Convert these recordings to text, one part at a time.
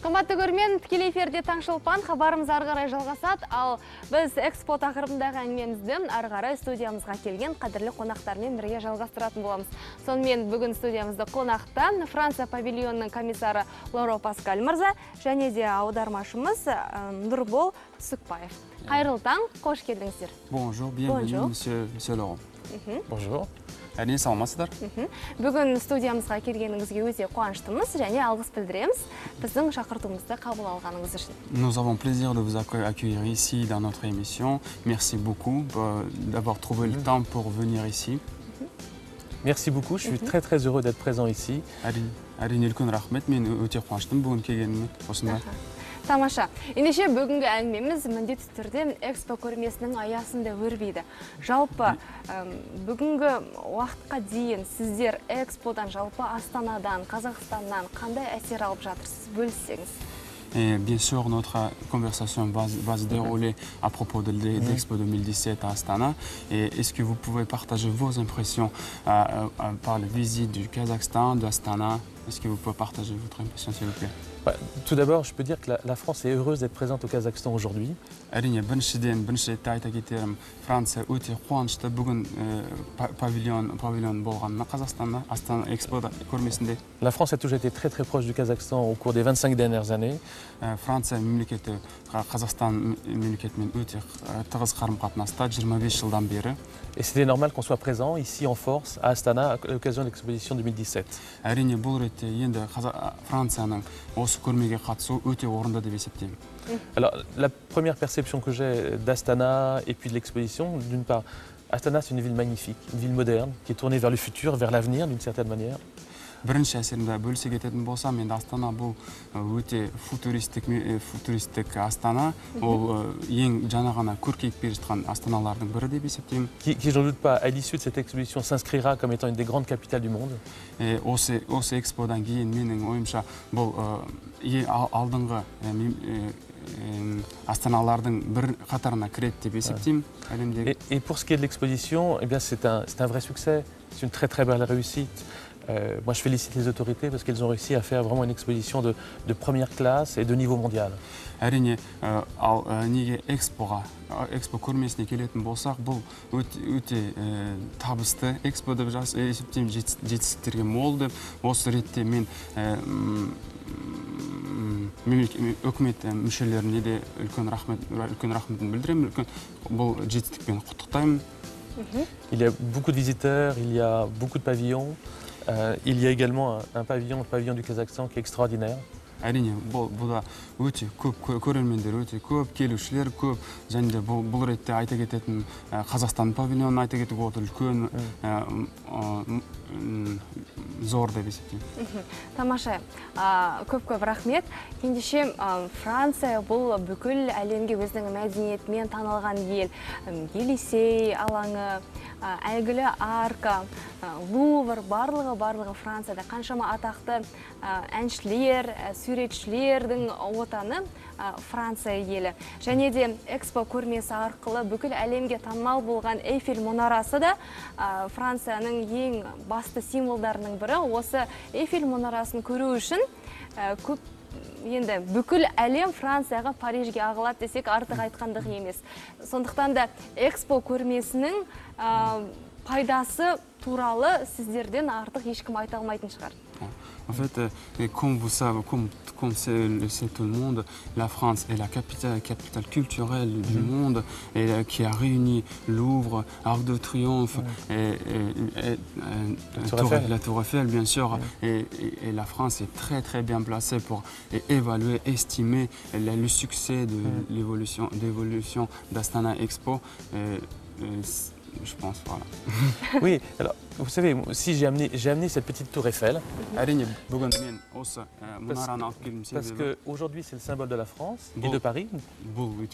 Қымбатты көрермен, тікелей эфирде Таңшолпан, хабарымыз ары қарай жалғасады, ал біз экспо тақырыбындағы әңгімемізді ары қарай студиямызға келген қадірлі қонақтармен бірге жалғастыратын боламыз. Сонымен бүгін студиямызда қонақта Франция павильонының комиссары Лоро Паскаль мырза және де аудармашымыз Нұрбол Түсіпбаев. Қайырлы таң, қош келдіңіздер. Bonjour, bienvenue, monsieur Laurent. Bonjour. Әне саламатсыздар? Бүгін студиямызға келгеніңізге өте қуаныштымыз және алғыс білдіреміз біздің шақыртуымызды қабыл алғаныңыз үшін. Nous avons plaisir de vous accueillir ici dans notre émission. Merci beaucoup d'avoir trouvé le temps pour venir ici. Merci beaucoup, je suis très heureux d'être présent ici. Әрине үлкен рахмет, мен өте қуаныштымын бүгін келгеніме осында. Тамаша. Ендеше бүгінгі әңгімеміз міндетті түрде экспо көрмесінің аясында өрбиді. Жалпы бүгінгі уақытқа дейін сіздер эксподан, жалпы Астанадан, Қазақстаннан қандай әсер алып жатырсыз? Бөліссеңіз. Bien sûr, notre conversation va se dérouler à propos de l'Expo 2017 à Astana. Et est-ce que vous pouvez partager vos impressions par la visite du Kazakhstan, d'Astana? Est-ce que vous pouvez partager votre impression, s'il vous plaît? Tout d'abord, je peux dire que la France est heureuse d'être présente au Kazakhstan aujourd'hui. Әрине, бірінші ретте айта кетерім, Франция өте қуанышты бүгін павильон болғанына Қазақстанда, Астана экспода көрмесінде. La France a toujours été très proche du Kazakhstan au cours des 25 dernières années. Франция мемлекеті Қазақстан мемлекетімен өте тығыз қарым-қатынаста 25 жылдан бері. Et c'était normal qu'on soit présent ici en force à Astana à l'occasion de l'exposition 2017. Әрине, бұл ретте енді Францияның осы көрмеге қатысу өте орынды деп есептеймін. Alors, la première perception que j'ai d'Astana et puis de l'exposition, d'une part, Astana c'est une ville magnifique, une ville moderne, qui est tournée vers le futur, vers l'avenir d'une certaine manière. Бірінші әсерімді бөлісе кететін болсам, енді Астана бұл өте футуристік Астана, ол ең жаңа ғана көркейіп келе жатқан астаналардың бірі деп есептеймін. Qui, j'en doute pas, à l'issue de cette exposition, s'inscrira comme étant une des grandes capitales du monde. Осы эксподан кейін менің ойымша бұл алдыңғы астаналардың бір қатарына кіреді деп есептеймін әлемдегі. Et pour ce qui est de l'exposition, eh bien c'est un vrai succès, c'est une très belle réussite. Moi, je félicite les autorités parce qu'elles ont réussi à faire vraiment une exposition de première classe et de niveau mondial. Әрине, ал неге экспо көрмесіне келетін болсақ, бұл өте табысты экспо деп есептеймін, жетістіктерге мол деп. Осы ретте мен үкімет мүшелеріне де үлкен рахметін білдіремін, бұл жетістікпен құттықтаймын. Il y a beaucoup de visiteurs, il y a beaucoup de pavillons. Il y a également un pavillon, le pavillon du Kazakhstan qui est extraordinaire. Әрине, бұда өте көп көрермендер, өте көп келушілер көп, және де бұл ретте айта кететін Қазақстан павильонын айта кетіп отыр, үлкен зор деп есептеймін. Тамаша, көп рахмет. Ендеше Франция бұл бүкіл әлемге өзінің мәдениетімен танылған ел. Елисей алаңы, әйгілі арка, Лувр, барлығы Францияда қаншама атақты әншілер, суретшілердің отаны Франция елі. Және де экспо көрмесі арқылы бүкіл әлемге танымал болған Эйфель мұнарасы да Францияның ең басты символдарының бірі. Осы Эйфель мұнарасын көру үшін енді бүкіл әлем Францияға, Парижге ағылады десек артық айтқандық емес. Сондықтан да экспо көрмесінің пайдасы туралы сіздерден артық ешкім айта алмайтын шығар. En fait, comme vous savez, comme c'est tout le monde, la France est la capitale culturelle du monde et qui a réuni Louvre, Arc de Triomphe, et la Tour Eiffel, bien sûr. Et la France est très bien placée pour évaluer, estimer le succès de l'évolution d'Astana Expo. Je pense, voilà. Oui, alors, vous savez, si j'ai amené cette petite tour Eiffel, parce qu'aujourd'hui c'est le symbole de la France et de Paris, mais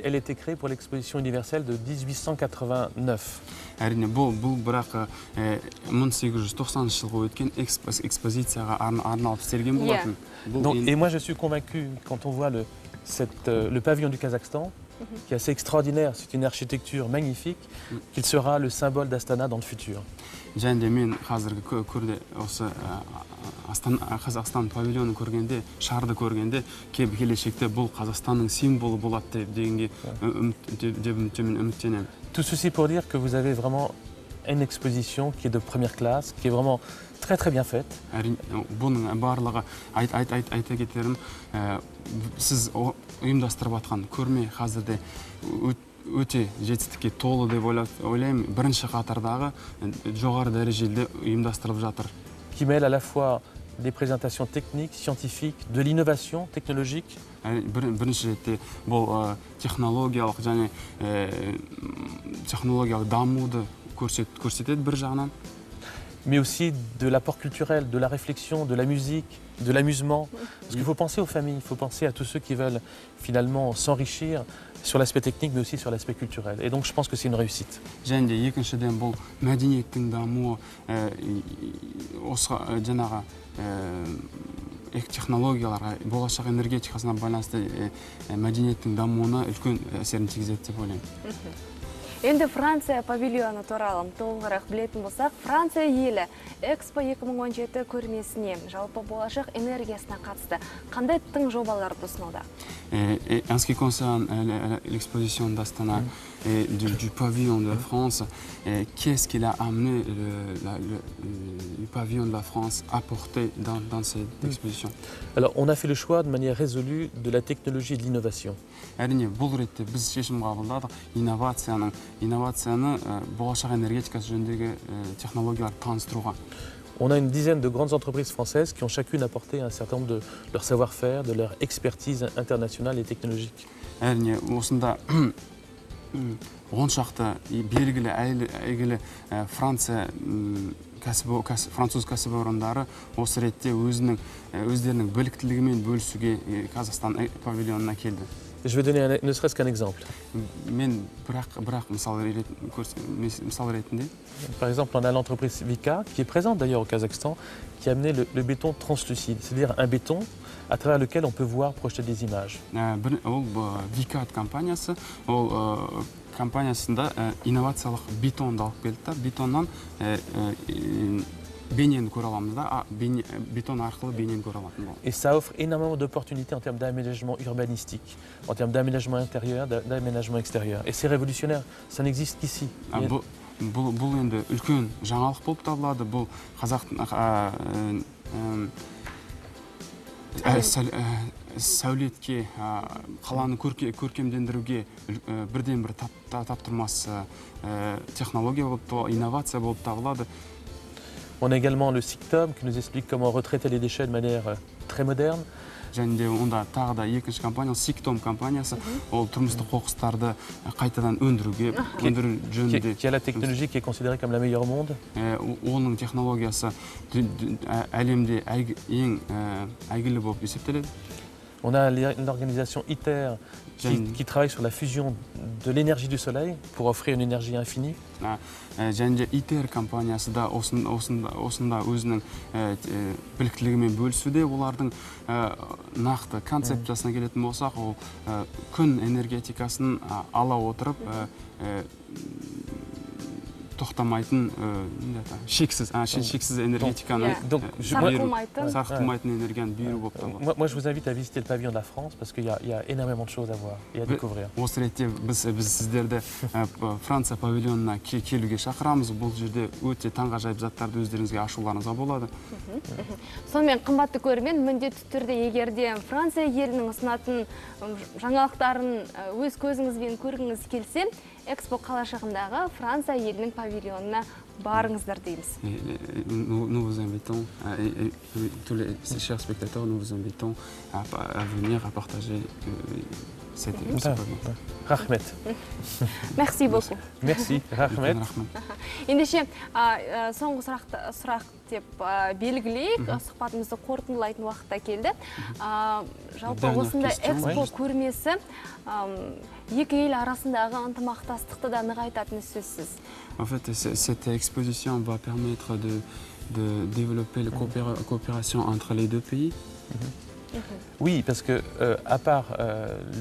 elle a été créée pour l'exposition universelle de 1889. Et moi je suis convaincu, quand on voit le pavillon du Kazakhstan, qui est assez extraordinaire. C'est une architecture magnifique, qu'il sera le symbole d'Astana dans le futur. және де мен қазіргі көрде осы Қазақстан павильонын көргенде, шарды көргенде, келешекте бұл Қазақстанның символы болады дегенге үміттенемін. Tout ceci pour dire que vous avez vraiment une exposition qui est de première classe, qui est vraiment très très bien faite. Бұның барлығы айта кетерім, сіз ұйымдастырып жатқан көрме қазірде өте жетістікке толы деп ойлаймын. Бірінші қатардағы жоғары дәрежеде ұйымдастырылып жатыр. Qui mêle à la fois des présentations techniques, scientifiques, de l'innovation technologique. Бірінші ретте бұл технологиялық және технологиялық дамуды көрсетеді бір жағынан. Mais aussi de l'apport culturel, de la réflexion, de la musique, de l'amusement. Parce qu'il faut penser aux familles, il faut penser à tous ceux qui veulent finalement s'enrichir sur l'aspect technique, mais aussi sur l'aspect culturel. Et donc je pense que c'est une réussite. және де екіншіден бұл мәдениеттің дамуы, осы жаңағы технологияларға, болашақ энергетикасына байланысты мәдениеттің дамуына үлкен әсерін тигізеді деп ойлаймын. Енді Франция павильоны туралы толығырақ білетін болсақ, Франция елі Экспо 2017 көрмесіне жалпы болашақ энергиясына қатысты қандай тың жобалар ұсынуда? En ce qui concerne l'exposition d'Astana et du pavillon de la France, qu'est-ce qu'il a amené le pavillon de la France apporté dans cette exposition? Alors on a fait le choix de manière résolue de la technologie et de l'innovation. Әрине, бұл ретте біз шешім қабылдадық, инновацияны болашақ энергетикасы жөніндегі технологиялар таныстыруға. On a une dizaine de grandes entreprises françaises qui ont chacune apporté un certain nombre de leur savoir-faire, de leur expertise internationale et technologique. Әрине, осында 10 шақты белгілі әйгілі Франция француз кәсіпорындары осы ретте өздерінің біліктілігімен бөлісуге Қазақстан павильонына келді. Je vais donner ne serait-ce qu'un exemple. Мен бірақ мысал ретінде. Par exemple, on a l'entreprise Vika, qui est présente d'ailleurs au Kazakhstan, qui a amené le béton translucide, c'est-à-dire un béton à travers lequel on peut voir projeter des images. Ол Vika компаниясы, ол компаниясында инновациялық бетонды алып келді да, бетоннан бейнені көре аламыз да, бетон арқылы бейнені көре алатын болды. Et ça offre énormément d'opportunités en termes d'aménagement urbanistique, en termes d'aménagement intérieur, d'aménagement extérieur. Et c'est révolutionnaire, ça n'existe qu'ici. Бұл енді үлкен жаңалық болып табылады. Бұл сәулетке, қаланы көркемдендіруге бірден бір таптырмас технология болып, инновация болып табылады. On a également le SICTOM qui nous explique comment retraiter les déchets de manière très moderne. және де онда тағы да екінші компания, SICTOM компаниясы, ол тұрмыстық қоқыстарды қайтадан өндіру жөнінде. Qui a la technologie qui est considérée comme la meilleure au monde. Оның технологиясы әлемде ең әйгілі болып есептеледі. On a l'organisation ITER qui travaille sur la fusion de l'énergie du soleil pour offrir une énergie infinie. және де ITER компаниясы да осында өзінің біліктілігімен бөлісуде. Олардың нақты концепциясына келетін болсақ, ол күн энергетикасын ала отырып тоқтамайтын, шексіз энергетиканы, сарқылмайтын энергияны беру болып табылады. Moi, je vous invite à visiter le pavillon de la France parce qu'il y a énormément de choses à voir et à découvrir. Осы ретте біз сіздерді Франция павильонына келуге шақырамыз. Бұл жерде өте таңғажайып заттарды өздеріңізге ашуларыңызға болады. Сонымен қымбатты көрермен, міндетті түрде егерде Франция елінің ұсынатын жаңалықтарын өз көзіңізбен көргіңіз келсе, Экспо қалашығындағы Франция елінің павильонына барыңыздар дейміз. Nous vous invitons, tous les chers spectateurs, nous vous invitons à venir à partager cette exposition. Rahmet. Merci beaucoup. Merci, Rahmet. Ендеше, соңғы сұрақ деп белгілейік, сұхбатымызды қорытындылайтын уақытта келді. Жалпы осында Экспо көрмесі екі ел арасындағы ынтымақтастықты да нығайтатыны сөзсіз. En fait, cette exposition va permettre de développer la coopération entre les deux pays. Oui, parce que à part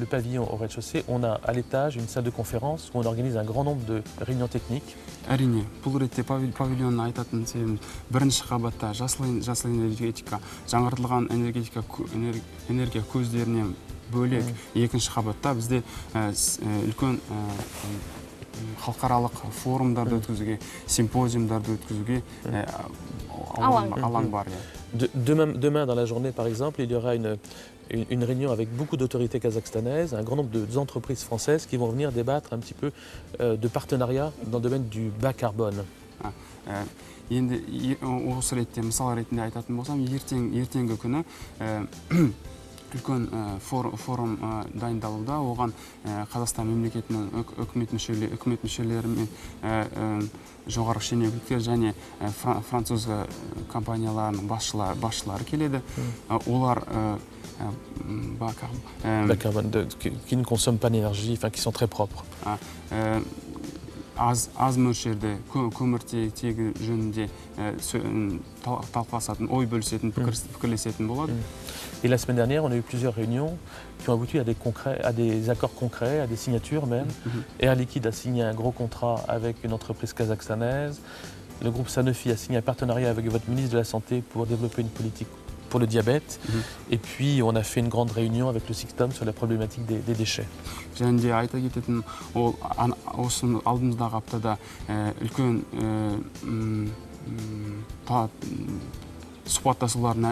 le pavillon au rez-de-chaussée, on a à l'étage une salle de conférence où on organise un grand nombre de réunions techniques. Әрине, бұл ретте павильонны айтатын себебім бірінші қабатта жасыл энергетика, жаңартылған энергия көздерінен бөлек екінші қабатта бізде үлкен халықаралық форумдарды өткізуге, симпозиумдарды өткізуге алаң бар. Demain, dans la journée, par exemple, il y aura une réunion avec beaucoup d'autorités kazakhstanaises, un grand nombre d'entreprises françaises qui vont venir débattre un petit peu de partenariats dans le domaine du bas carbone. Енді осы ретте мысал ретінде айтатын болсам, ертеңгі күні үлкен форум дайындалуда, оған Қазақстан мемлекетінің үкімет мүшелері мен жоғары шенеуніктер және француз компанияларының басшылары келеді. Олар bas carbone, qui ne consomment pas d'énergie, enfin qui sont très propres. Аз мөлшерде көміртегі жөнінде талқыласатын, ой бөлісетін, пікірлесетін болады. Et la semaine dernière, on a eu plusieurs réunions qui ont abouti à des accords concrets, à des signatures même. Air Liquide a signé un gros contrat avec une entreprise kazakhstanaise. Le groupe Sanofi a signé un partenariat avec votre ministre de la Santé pour développer une politique pour le diabète. Et puis, on a fait une grande réunion avec le SICTOM sur la problématique des déchets. Және де айта кететін, осы алдымыздағы аптада үлкен сұхбаттасулардың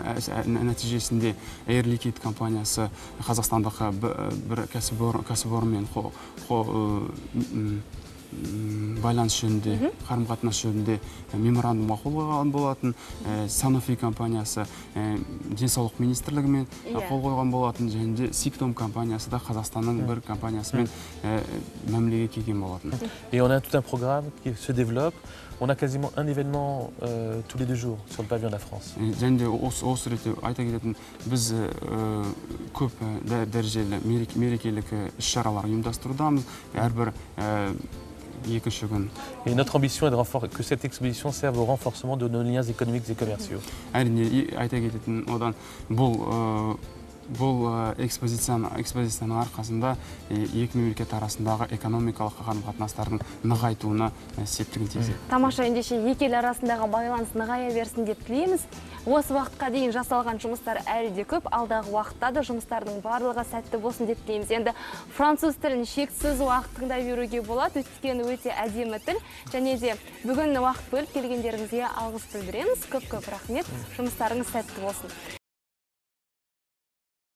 нәтижесінде Air Liquide компаниясы Қазақстандағы бір кәсіпорынмен байланыс жөнінде, қарым-қатынас жөнінде меморандумға қол қойған болатын. Sanofi компаниясы денсаулық министрлігімен қол қойған болатын, және де SICTOM компаниясы да Қазақстанның бір компаниясымен мәмілеге келген болатын. Et on a tout un programme qui se développe. On a quasiment un événement tous les 2 jours sur le pavillon de la France. Және де осы ретте айта кететін, біз көп дәрежелі мерекелік іс-шаралар ұйымдастырудамыз. Әрбір екінші күн. Et notre ambition est que cette exposition serve au renforcement de nos liens économiques et commerciaux. Әрине, айта кететін, одан бұл экспозицияның арқасында екі мемлекет арасындағы экономикалық қарым-қатынастардың нығайтуына септігін тигізеді. Тамаша, ендеше екі ел арасындағы байланыс нығая берсін деп тілейміз. Осы уақытқа дейін жасалған жұмыстар әлі де көп, алдағы уақытта да жұмыстардың барлығы сәтті болсын деп тілейміз. Енді француз тілін шексіз уақыт тыңдай беруге болады, өйткені өте әдемі тіл, және де бүгін уақыт бөліп келгендеріңізге алғыс білдіреміз. Көп рахмет, жұмыстарыңыз сәтті болсын.